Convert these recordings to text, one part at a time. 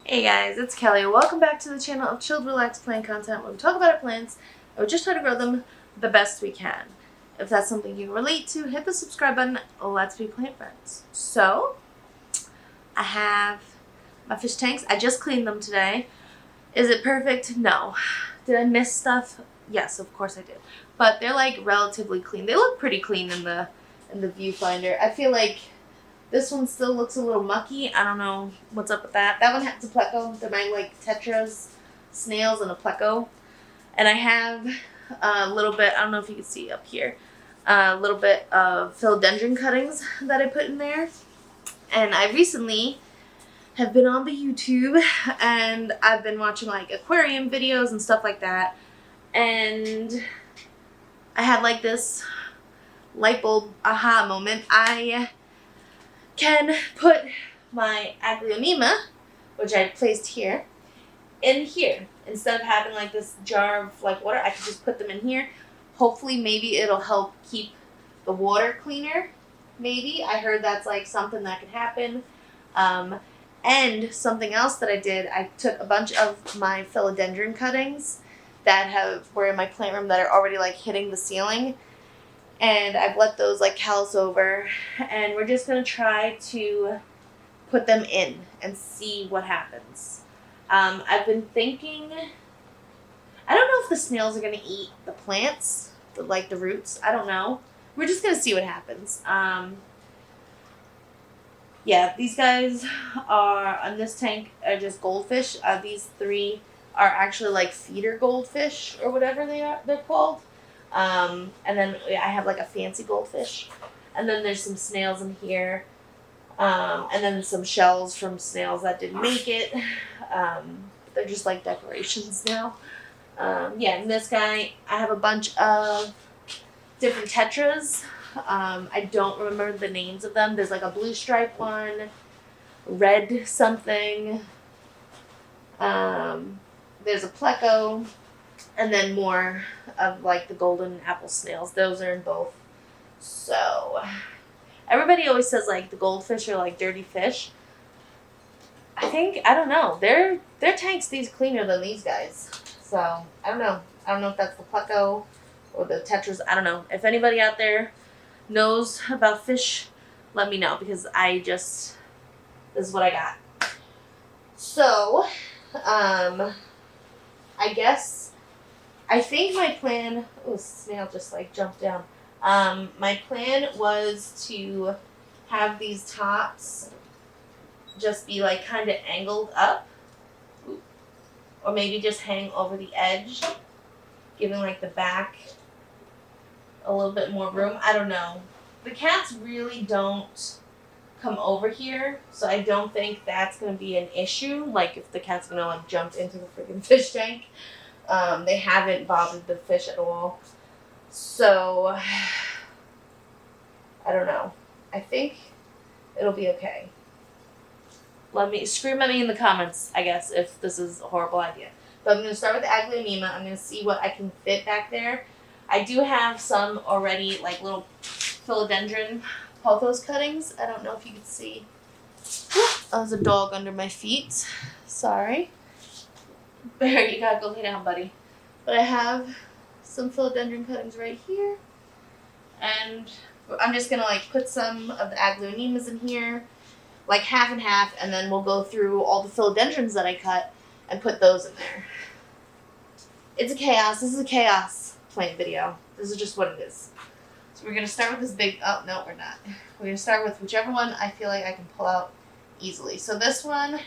Hey guys, it's Kelly. Welcome back to the channel of chilled, relaxed plant content where we talk about our plants and we just try to grow them the best we can. If that's something you can relate to, hit the subscribe button. Let's be plant friends. So, I have my fish tanks. I just cleaned them today. Is it perfect? No. Did I miss stuff? Yes, of course I did. But they're like relatively clean. They look pretty clean in the viewfinder. I feel like this one still looks a little mucky. I don't know what's up with that. That one has a pleco. They're my like tetras, snails, and a pleco. And I have a little bit, I don't know if you can see up here, a little bit of philodendron cuttings that I put in there. And I recently have been on the YouTube and I've been watching like aquarium videos and stuff like that. And I had like this light bulb aha moment. I can put my aglaonema, which I placed here, in here. Instead of having like this jar of like water, I can just put them in here. Hopefully maybe it'll help keep the water cleaner. Maybe. I heard that's like something that could happen. And something else that I did, I took a bunch of my philodendron cuttings that were in my plant room that are already like hitting the ceiling. And I've let those like callus over, and we're just going to try to put them in and see what happens. I've been thinking, I don't know if the snails are going to eat the plants, like the roots. I don't know. We're just going to see what happens. Yeah, these guys are, on this tank, are just goldfish. These three are actually like feeder goldfish or whatever they're called. And then I have like a fancy goldfish. And then there's some snails in here. And then some shells from snails that didn't make it. They're just like decorations now. Yeah, and this guy, I have a bunch of different tetras. I don't remember the names of them. There's like a blue stripe one, red something. There's a pleco. And then more of like the golden apple snails. Those are in both. So, everybody always says like the goldfish are like dirty fish. I don't know. Their tanks these cleaner than these guys. So, I don't know. I don't know if that's the pleco or the tetras. I don't know. If anybody out there knows about fish, let me know, because this is what I got. So, I think my plan, snail just like jumped down. My plan was to have these tops just be like kind of angled up, or maybe just hang over the edge, giving like the back a little bit more room. I don't know. The cats really don't come over here, so I don't think that's going to be an issue, like if the cat's going to like jump into the freaking fish tank. They haven't bothered the fish at all. So, I don't know. I think it'll be okay. Scream at me in the comments, I guess, if this is a horrible idea. But I'm going to start with the aglaonema. I'm going to see what I can fit back there. I do have some already, like little philodendron pothos cuttings. I don't know if you can see. Oh, there's a dog under my feet. Sorry. Bear, you gotta go lay down, buddy. But I have some philodendron cuttings right here. And I'm just gonna like put some of the aglaonemas in here, like half and half, and then we'll go through all the philodendrons that I cut and put those in there. It's a chaos. This is a chaos plant video. This is just what it is. So we're gonna start with this big, oh no we're not. We're gonna start with whichever one I feel like I can pull out easily. So this one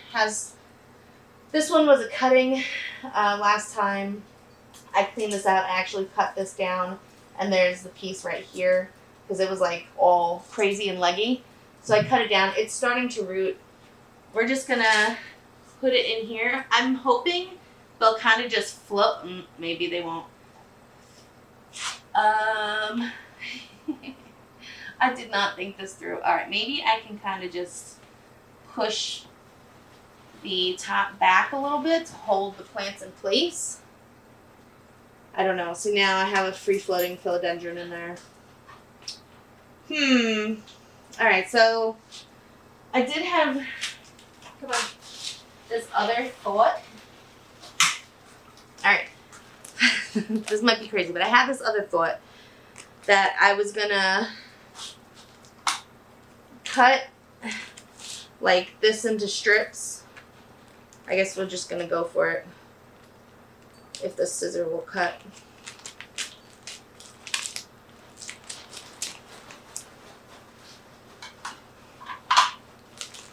was a cutting last time I cleaned this out. I actually cut this down, and there's the piece right here because it was like all crazy and leggy. So I cut it down. It's starting to root. We're just gonna put it in here. I'm hoping they'll kind of just float. Maybe they won't. I did not think this through. All right, maybe I can kind of just push the top back a little bit to hold the plants in place. I don't know. So now I have a free-floating philodendron in there. Alright, so I did have, come on. this other thought. Alright. This might be crazy, but I had this other thought that I was gonna cut like this into strips. I guess we're just gonna go for it. If the scissor will cut.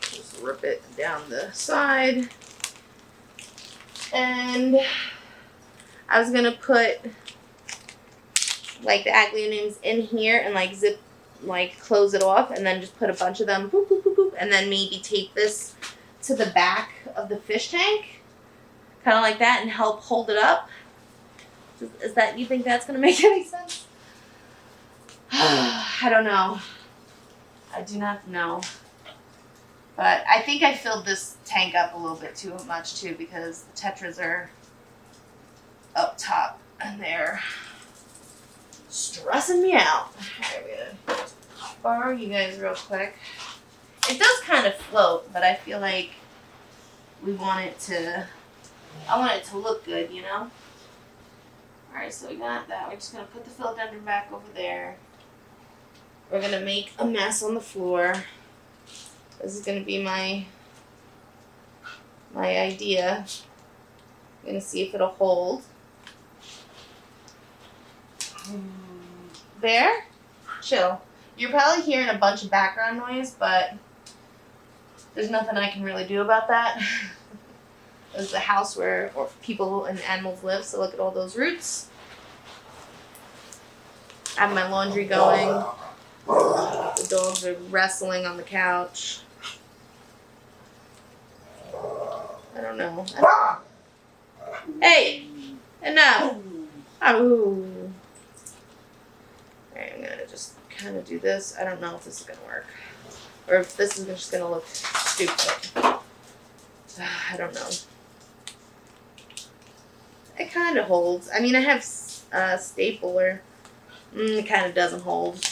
Just rip it down the side. And I was gonna put like the agglutiniums in here and like zip, like close it off, and then just put a bunch of them, boop, boop, boop, boop, and then maybe tape this to the back of the fish tank, kind of like that, and help hold it up. Is that, you think that's gonna make any sense? I don't know. I do not know. But I think I filled this tank up a little bit too much too, because the tetras are up top and they're stressing me out. Alright, we're gonna borrow you guys real quick. It does kind of float, but I feel like we want it to, I want it to look good, you know? Alright, so we got that. We're just gonna put the philodendron back over there. We're gonna make a mess on the floor. This is gonna be my idea. I'm gonna see if it'll hold. There? Chill. You're probably hearing a bunch of background noise, but there's nothing I can really do about that. This is the house where people and animals live, so look at all those roots. I have my laundry going. The dogs are wrestling on the couch. I don't know. Hey! Enough! Oh. Alright, I'm gonna just kind of do this. I don't know if this is gonna work. Or if this is just gonna look stupid. I don't know. It kind of holds. I mean, I have a stapler. It kind of doesn't hold.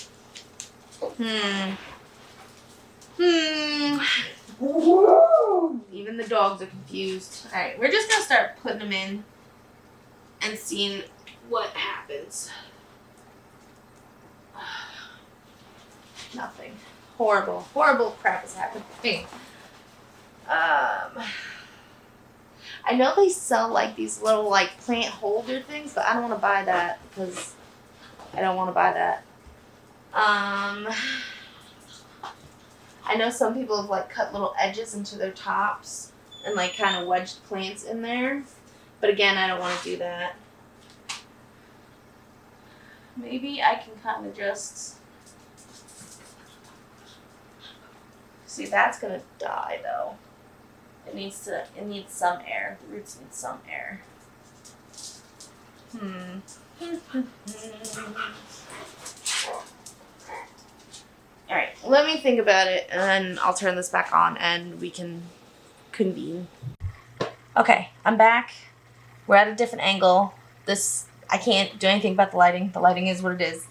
Even the dogs are confused. Alright, we're just gonna start putting them in and seeing what happens. Nothing. Horrible crap is happening. I know they sell like these little like plant holder things, but I don't want to buy that because I don't want to buy that. I know some people have like cut little edges into their tops and like kind of wedged plants in there, but again, I don't want to do that. Maybe I can kind of just see, that's gonna die though. It needs some air. The roots need some air. Alright, let me think about it and then I'll turn this back on and we can convene. Okay, I'm back. We're at a different angle. I can't do anything about the lighting. The lighting is what it is.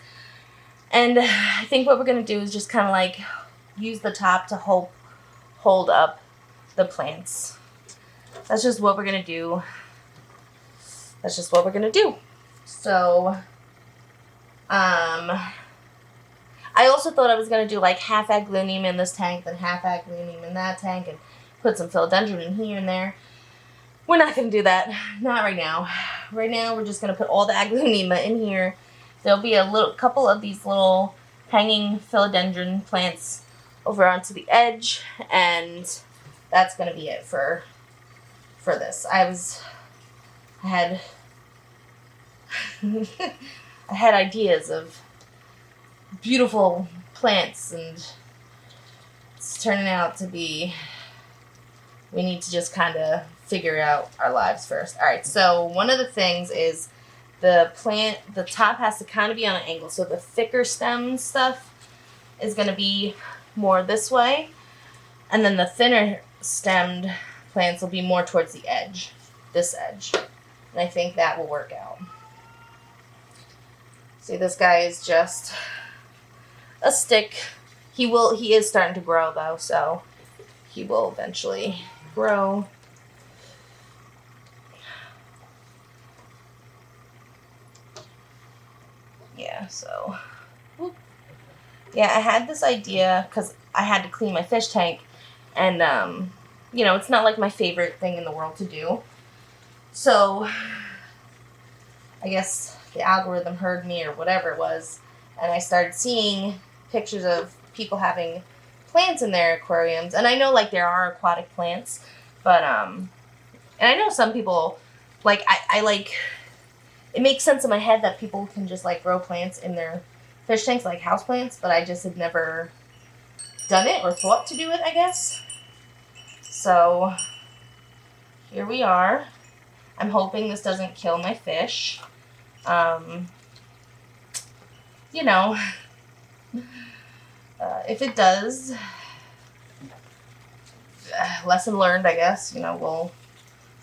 And I think what we're going to do is just kind of like use the top to hold up the plants. That's just what we're going to do. So, I also thought I was going to do like half agglutinium in this tank, then half agglutinium in that tank, and put some philodendron in here and there. We're not going to do that. Not right now. Right now, we're just going to put all the agglutinium in here. There'll be a couple of these little hanging philodendron plants over onto the edge, and that's going to be it for this. I had I had ideas of beautiful plants, and it's turning out to be, we need to just kind of figure out our lives first. All right, so one of the things is the top has to kind of be on an angle. So the thicker stem stuff is going to be more this way, and then the thinner stemmed plants will be more towards the edge, this edge. And I think that will work out. See, this guy is just a stick. He is starting to grow though, so he will eventually grow. yeah, so. Whoop. Yeah, I had this idea because I had to clean my fish tank. And, you know, it's not like my favorite thing in the world to do. So, I guess the algorithm heard me or whatever it was. And I started seeing pictures of people having plants in their aquariums. And I know, like, there are aquatic plants. But, and I know some people, like, I like, it makes sense in my head that people can just, like, grow plants in their fish tanks, like houseplants. But I just had never done it or thought to do it, I guess. So, here we are. I'm hoping this doesn't kill my fish. You know, if it does, lesson learned, I guess. You know,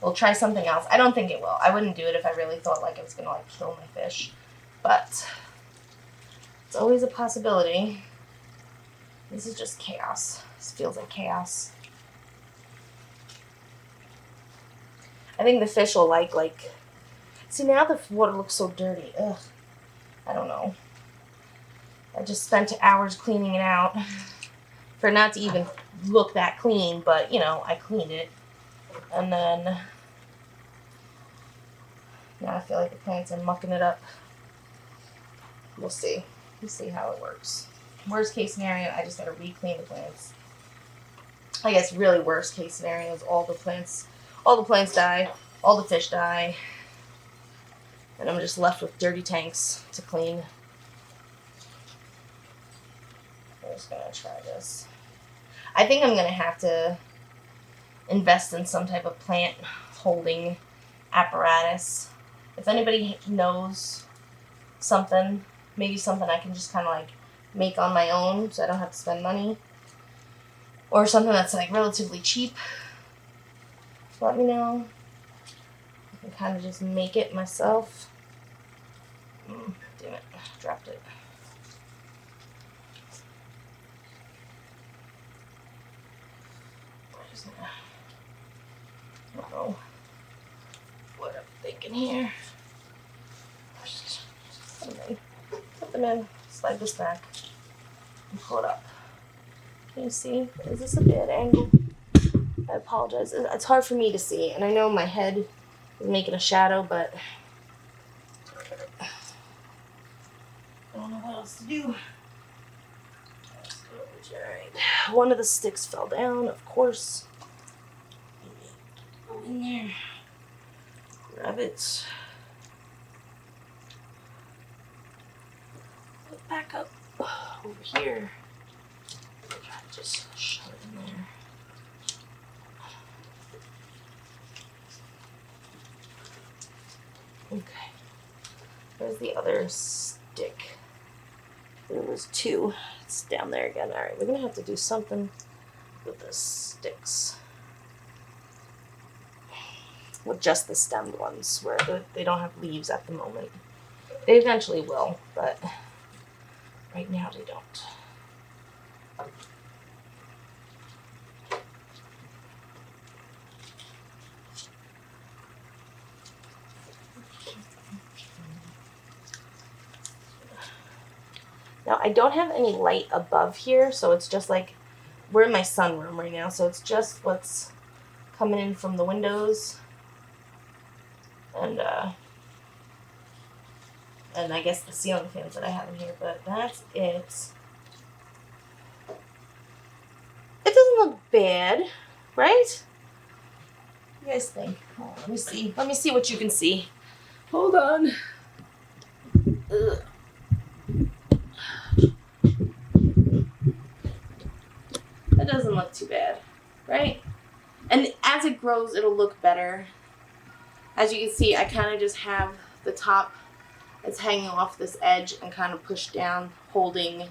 we'll try something else. I don't think it will. I wouldn't do it if I really thought like it was gonna like kill my fish, but it's always a possibility. This is just chaos. This feels like chaos. I think the fish will like. See, now the water looks so dirty. Ugh. I don't know. I just spent hours cleaning it out for it not to even look that clean, but, you know, I cleaned it. And then now I feel like the plants are mucking it up. We'll see. We'll see how it works. Worst case scenario, I just gotta re-clean the plants. I guess really worst case scenario is all the plants die, all the fish die, and I'm just left with dirty tanks to clean. I'm just gonna try this. I think I'm gonna have to invest in some type of plant holding apparatus. If anybody knows something, maybe something I can just kind of like make on my own so I don't have to spend money, or something that's like relatively cheap, let me know. I can kind of just make it myself. Damn it, dropped it. I don't know what I'm thinking here. Put them in, slide this back, and pull it up. Can you see? Is this a bad angle? I apologize. It's hard for me to see, and I know my head is making a shadow, but I don't know what else to do. Alright. One of the sticks fell down, of course. Go in there. Grab it. Put it back up over here. Just shove it in there. Okay. There's the other stick. There was two. It's down there again. Alright, we're going to have to do something with the sticks. With just the stemmed ones, where they don't have leaves at the moment. They eventually will, but right now they don't. Now, I don't have any light above here, so it's just like, we're in my sunroom right now, so it's just what's coming in from the windows. And I guess the ceiling fans that I have in here, but that's it. It doesn't look bad, right? What do you guys think? Oh, let me see. Let me see what you can see. Hold on. Ugh. That doesn't look too bad, right? And as it grows, it'll look better. As you can see, I kind of just have the top that's hanging off this edge and kind of pushed down, holding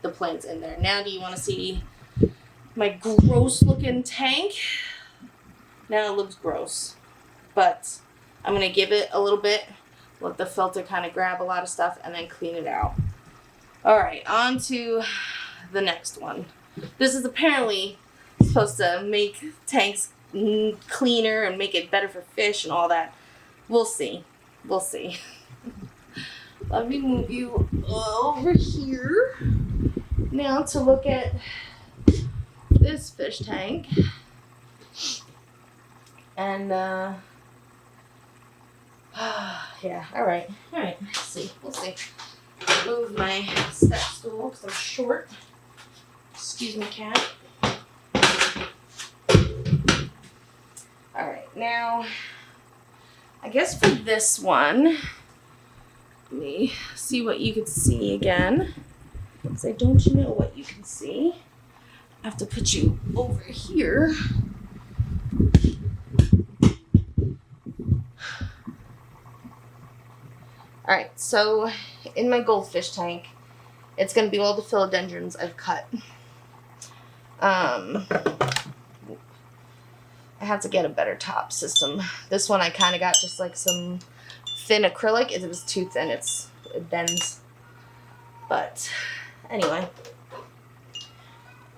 the plants in there. Now, do you want to see my gross looking tank? Now it looks gross, but I'm going to give it a little bit, let the filter kind of grab a lot of stuff, and then clean it out. All right, on to the next one. This is apparently supposed to make tanks cleaner and make it better for fish and all that. We'll see. We'll see. Let me move you over here now to look at this fish tank. And, yeah, alright, we'll see. Move my step stool because I'm short. Excuse me, cat. Alright, now, I guess for this one, let me see what you can see again. Because I don't know what you can see. I have to put you over here. Alright, so in my goldfish tank, it's going to be all the philodendrons I've cut. I have to get a better top system. This one I kind of got just like some thin acrylic. It was too thin. It bends. But anyway,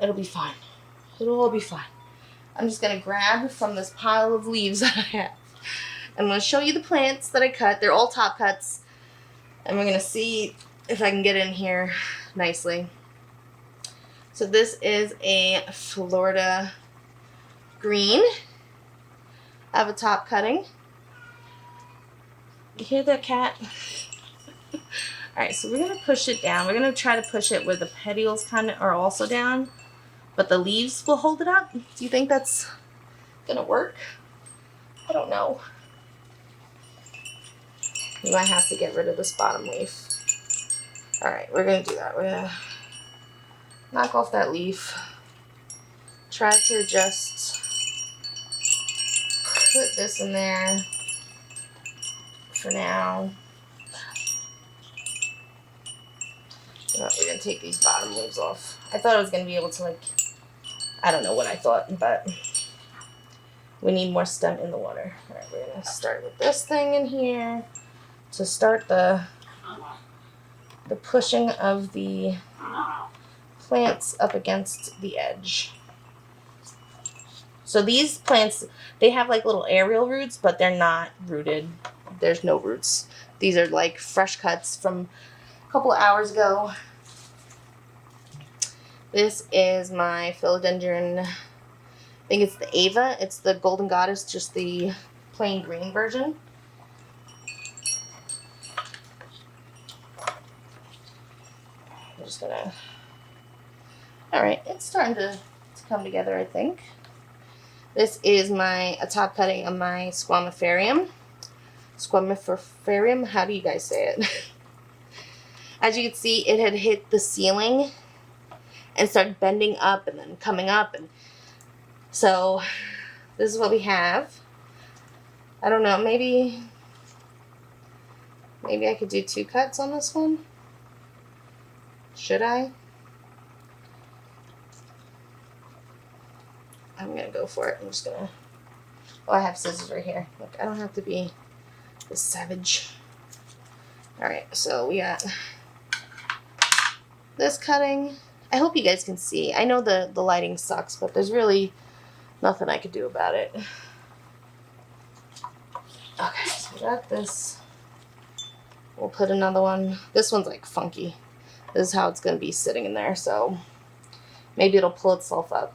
it'll be fine. It'll all be fine. I'm just going to grab from this pile of leaves that I have. I'm going to show you the plants that I cut. They're all top cuts. And we're going to see if I can get in here nicely. So this is a Florida green. I have a top cutting. You hear that, cat? Alright, so we're going to push it down. We're going to try to push it where the petioles kind of are also down. But the leaves will hold it up. Do you think that's going to work? I don't know. We might have to get rid of this bottom leaf. Alright, we're going to do that. We're going to knock off that leaf. Try to just put this in there for now. We're going to take these bottom leaves off. I thought I was going to be able to, like, I don't know what I thought, but we need more stem in the water. Alright, we're going to start with this thing in here to start the pushing of the plants up against the edge. So these plants, they have like little aerial roots, but they're not rooted. There's no roots. These are like fresh cuts from a couple of hours ago. This is my philodendron. I think it's the Ava. It's the Golden Goddess, just the plain green version. I'm just gonna. Alright, it's starting to come together, I think. This is a top cutting of my Squamiferium. Squamiferium, how do you guys say it? As you can see, it had hit the ceiling and started bending up and then coming up. And so, this is what we have. I don't know, maybe I could do 2 cuts on this one. Should I? I'm going to go for it. I'm just going to... Oh, I have scissors right here. Look, I don't have to be this savage. Alright, so we got this cutting. I hope you guys can see. I know the lighting sucks, but there's really nothing I could do about it. Okay, so we got this. We'll put another one. This one's like funky. This is how it's going to be sitting in there, so maybe it'll pull itself up.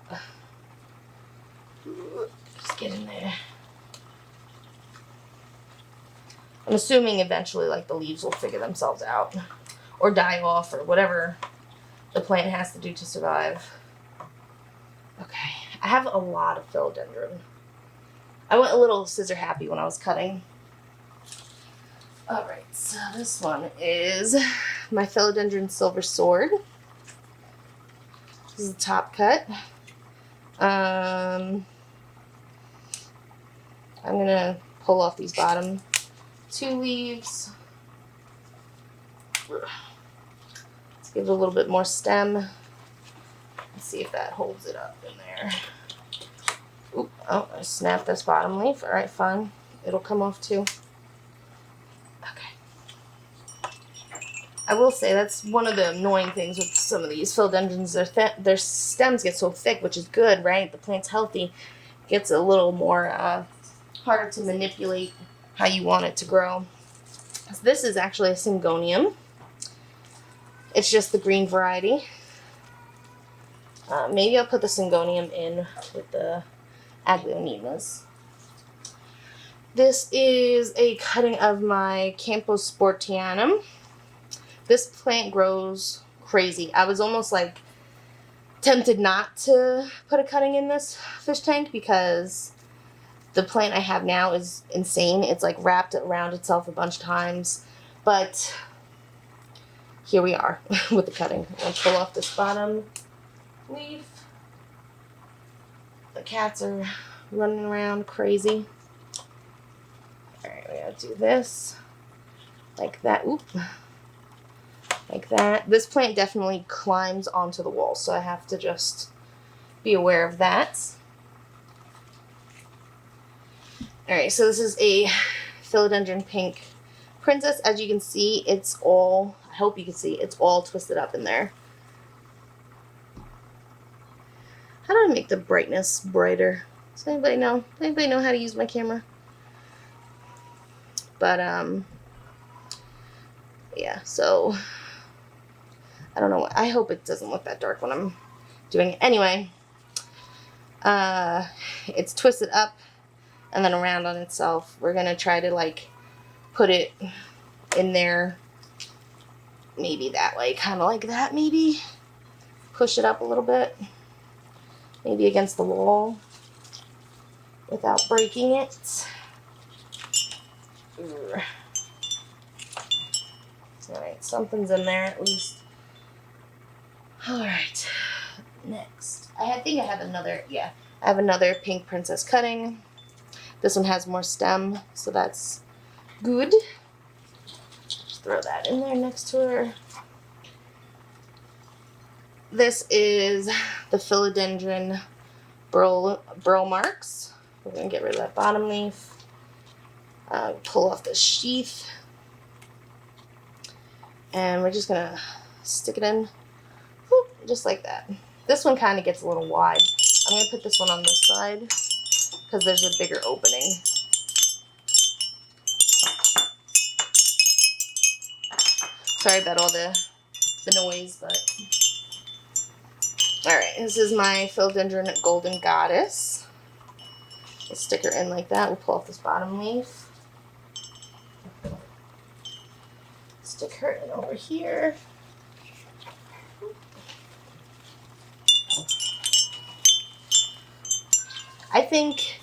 Just get in there. I'm assuming eventually, like, the leaves will figure themselves out or die off or whatever the plant has to do to survive. Okay, I have a lot of philodendron. I went a little scissor happy when I was cutting. Alright, so this one is my Philodendron Silver Sword. This is the top cut. I'm going to pull off these bottom 2 leaves. Let's give it a little bit more stem. Let's see if that holds it up in there. Oop, oh, I snapped this bottom leaf. Alright, fine. It'll come off too. I will say that's one of the annoying things with some of these philodendrons. Their stems get so thick, which is good, right? The plant's healthy. It gets a little more harder to manipulate how you want it to grow. So this is actually a Syngonium. It's just the green variety. Maybe I'll put the Syngonium in with the Aglaonemas. This is a cutting of my Campos Sportianum. This plant grows crazy. I was almost like tempted not to put a cutting in this fish tank because the plant I have now is insane. It's like wrapped around itself a bunch of times. But here we are with the cutting. I'm going to pull off this bottom leaf. The cats are running around crazy. Alright, we gotta do this. Like that. Oop. Like that. This plant definitely climbs onto the wall, so I have to just be aware of that. Alright, so this is a Philodendron pink princess. As you can see, it's all, I hope you can see, it's all twisted up in there. How do I make the brightness brighter? Does anybody know? Does anybody know how to use my camera? But, yeah, so, I don't know. I hope it doesn't look that dark when I'm doing it. Anyway, it's twisted up and then around on itself. We're going to try to, like, put it in there maybe that way. Kind of like that, maybe. Push it up a little bit. Maybe against the wall without breaking it. Alright, something's in there at least. Alright, next. I think I have another, yeah. I have another pink princess cutting. This one has more stem, so that's good. Just throw that in there next to her. This is the Philodendron burl marks. We're going to get rid of that bottom leaf. Pull off the sheath. And we're just going to stick it in. Whoop, just like that. This one kind of gets a little wide. I'm going to put this one on this side because there's a bigger opening. Sorry about all the noise, but... Alright, this is my Philodendron Golden Goddess. We'll stick her in like that. We'll pull off this bottom leaf. Stick her in over here. I think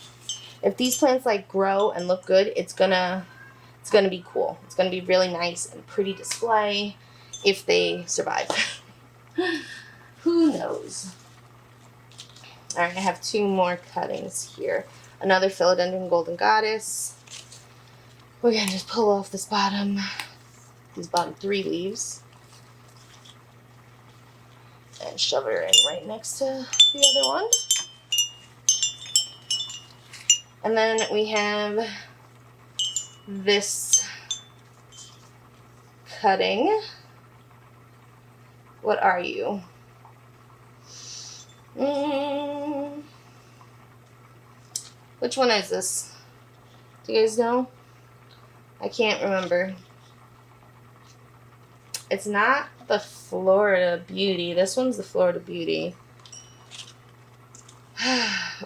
if these plants like grow and look good, it's gonna be cool. It's gonna be really nice and pretty display if they survive. Who knows? Alright, I have two more cuttings here. Another Philodendron Golden Goddess. We're gonna just pull off these bottom 3 leaves and shove her in right next to the other one. And then we have this cutting. What are you? Which one is this? Do you guys know? I can't remember. It's not the Florida Beauty. This one's the Florida Beauty.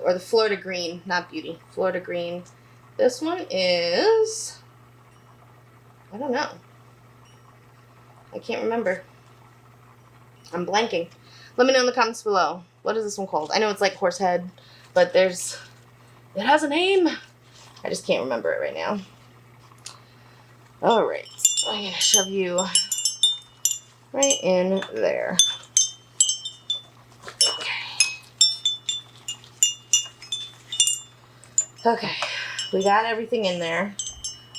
Or the Florida Green, not Beauty. Florida Green. This one is... I don't know. I can't remember. I'm blanking. Let me know in the comments below. What is this one called? I know it's like Horsehead, but it has a name. I just can't remember it right now. Alright. I'm going to shove you right in there. Okay, we got everything in there.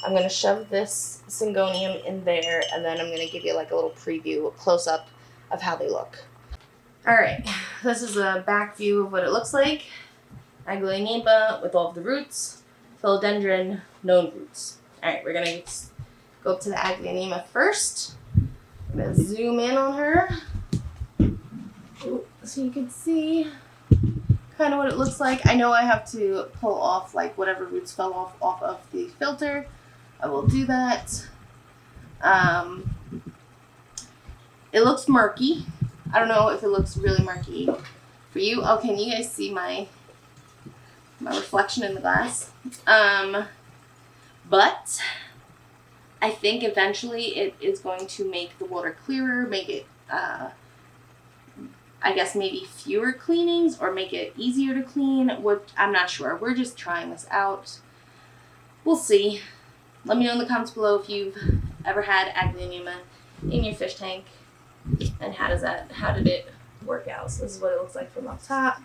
I'm going to shove this Syngonium in there, and then I'm going to give you like a little preview, a close-up of how they look. Alright, this is a back view of what it looks like. Aglaonema with all of the roots. Philodendron, no roots. Alright, we're going to go up to the Aglaonema first. I'm going to zoom in on her. So you can see kind of what it looks like. I know I have to pull off like whatever roots fell off of the filter. I will do that. It looks murky. I don't know if it looks really murky for you. Oh, can you guys see my reflection in the glass? But I think eventually it is going to make the water clearer, make it, I guess maybe fewer cleanings, or make it easier to clean. I'm not sure. We're just trying this out. We'll see. Let me know in the comments below if you've ever had Aglaonema in your fish tank, and how did it work out. So this is what it looks like from up top.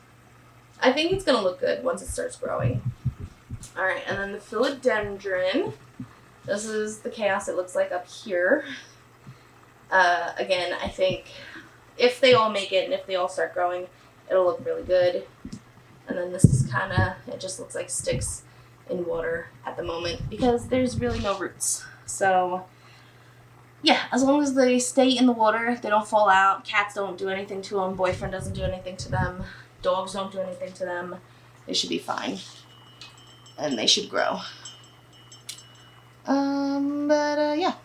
I think it's gonna look good once it starts growing. All right, and then the Philodendron. This is the chaos it looks like up here. Again, I think if they all make it and if they all start growing, it'll look really good. And then this is it just looks like sticks in water at the moment because there's really no roots. So yeah, as long as they stay in the water, they don't fall out, cats don't do anything to them, boyfriend doesn't do anything to them, dogs don't do anything to them, they should be fine. And they should grow. Yeah,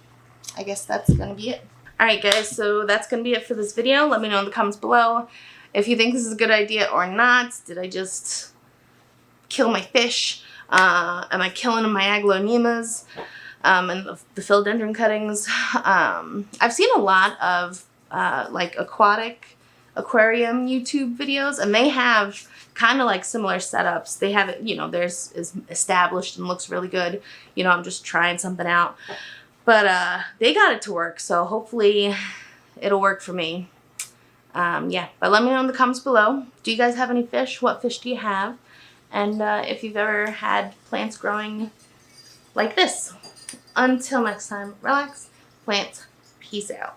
I guess that's gonna be it. Alright guys, so that's gonna be it for this video. Let me know in the comments below if you think this is a good idea or not. Did I just kill my fish? Am I killing my Aglaonemas? And the Philodendron cuttings? I've seen a lot of like aquarium YouTube videos, and they have kind of like similar setups. They have it, you know, theirs is established and looks really good. You know, I'm just trying something out. But they got it to work, so hopefully it'll work for me. Yeah, but let me know in the comments below. Do you guys have any fish? What fish do you have? And if you've ever had plants growing like this. Until next time, relax, plant, peace out.